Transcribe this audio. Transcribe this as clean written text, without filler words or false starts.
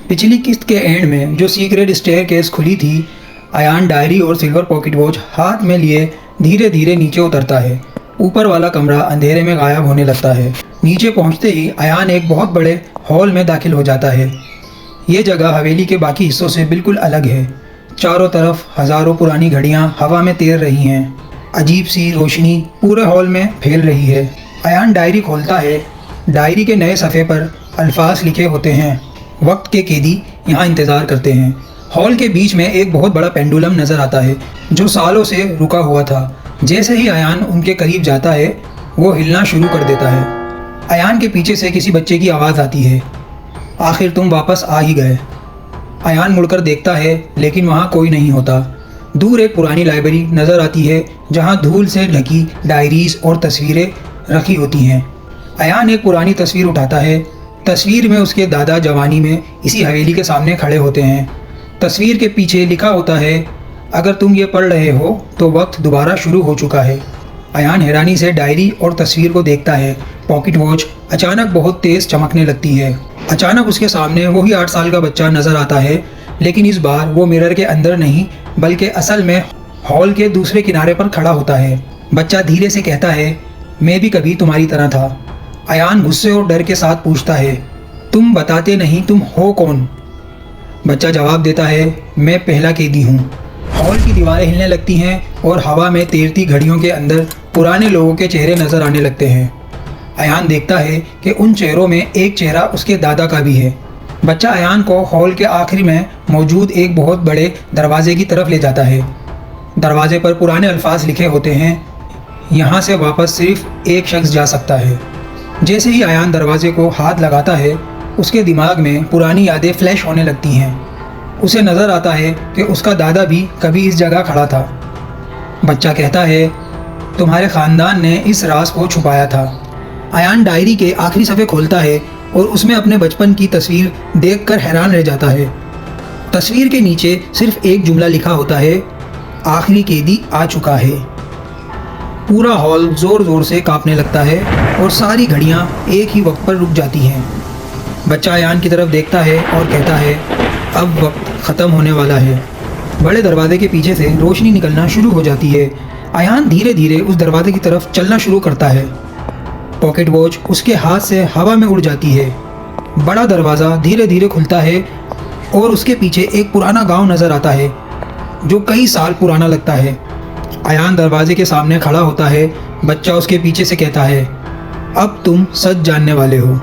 पिछली किस्त के एंड में जो सीक्रेट स्टेयरकेस खुली थी, अयान डायरी और सिल्वर पॉकेट वॉच हाथ में लिए धीरे धीरे नीचे उतरता है। ऊपर वाला कमरा अंधेरे में गायब होने लगता है। नीचे पहुंचते ही अयान एक बहुत बड़े हॉल में दाखिल हो जाता है। ये जगह हवेली के बाकी हिस्सों से बिल्कुल अलग है। चारों तरफ हज़ारों पुरानी घड़ियां हवा में तैर रही हैं। अजीब सी रोशनी पूरे हॉल में फैल रही है। अयान डायरी खोलता है। डायरी के नए सफ़े पर अल्फाज लिखे होते हैं, वक्त के कैदी यहाँ इंतज़ार करते हैं। हॉल के बीच में एक बहुत बड़ा पेंडुलम नज़र आता है जो सालों से रुका हुआ था। जैसे ही अयान उनके करीब जाता है वो हिलना शुरू कर देता है। अयान के पीछे से किसी बच्चे की आवाज़ आती है, आखिर तुम वापस आ ही गए। अयान मुड़कर देखता है लेकिन वहाँ कोई नहीं होता। दूर एक पुरानी लाइब्रेरी नज़र आती है जहाँ धूल से ढकी डायरीज़ और तस्वीरें रखी होती हैं। अयान एक पुरानी तस्वीर उठाता है। तस्वीर में उसके दादा जवानी में इसी हवेली के सामने खड़े होते हैं। तस्वीर के पीछे लिखा होता है, अगर तुम ये पढ़ रहे हो तो वक्त दोबारा शुरू हो चुका है। अयान हैरानी से डायरी और तस्वीर को देखता है। पॉकेट वॉच अचानक बहुत तेज़ चमकने लगती है। अचानक उसके सामने वही 8 साल का बच्चा नज़र आता है, लेकिन इस बार वो मिरर के अंदर नहीं बल्कि असल में हॉल के दूसरे किनारे पर खड़ा होता है। बच्चा धीरे से कहता है, मैं भी कभी तुम्हारी तरह था। अयान गुस्से और डर के साथ पूछता है, तुम बताते नहीं, तुम हो कौन? बच्चा जवाब देता है, मैं पहला कैदी हूँ। हॉल की दीवारें हिलने लगती हैं और हवा में तैरती घड़ियों के अंदर पुराने लोगों के चेहरे नज़र आने लगते हैं। अयान देखता है कि उन चेहरों में एक चेहरा उसके दादा का भी है। बच्चा अयान को हॉल के आखिर में मौजूद एक बहुत बड़े दरवाजे की तरफ ले जाता है। दरवाजे पर पुराने अल्फाज लिखे होते हैं, यहाँ से वापस सिर्फ एक शख्स जा सकता है। जैसे ही अयान दरवाजे को हाथ लगाता है उसके दिमाग में पुरानी यादें फ्लैश होने लगती हैं। उसे नज़र आता है कि उसका दादा भी कभी इस जगह खड़ा था। बच्चा कहता है, तुम्हारे ख़ानदान ने इस राज को छुपाया था। अयान डायरी के आखिरी सफ़े खोलता है और उसमें अपने बचपन की तस्वीर देखकर हैरान रह जाता है। तस्वीर के नीचे सिर्फ एक जुमला लिखा होता है, आखिरी कैदी आ चुका है। पूरा हॉल ज़ोर ज़ोर से कांपने लगता है और सारी घड़ियां एक ही वक्त पर रुक जाती हैं। बच्चा अयान की तरफ देखता है और कहता है, अब वक्त ख़त्म होने वाला है। बड़े दरवाजे के पीछे से रोशनी निकलना शुरू हो जाती है। अयान धीरे धीरे उस दरवाजे की तरफ चलना शुरू करता है। पॉकेट वॉच उसके हाथ से हवा में उड़ जाती है। बड़ा दरवाज़ा धीरे धीरे खुलता है और उसके पीछे एक पुराना गांव नज़र आता है जो कई साल पुराना लगता है। अयान दरवाजे के सामने खड़ा होता है। बच्चा उसके पीछे से कहता है, अब तुम सच जानने वाले हो।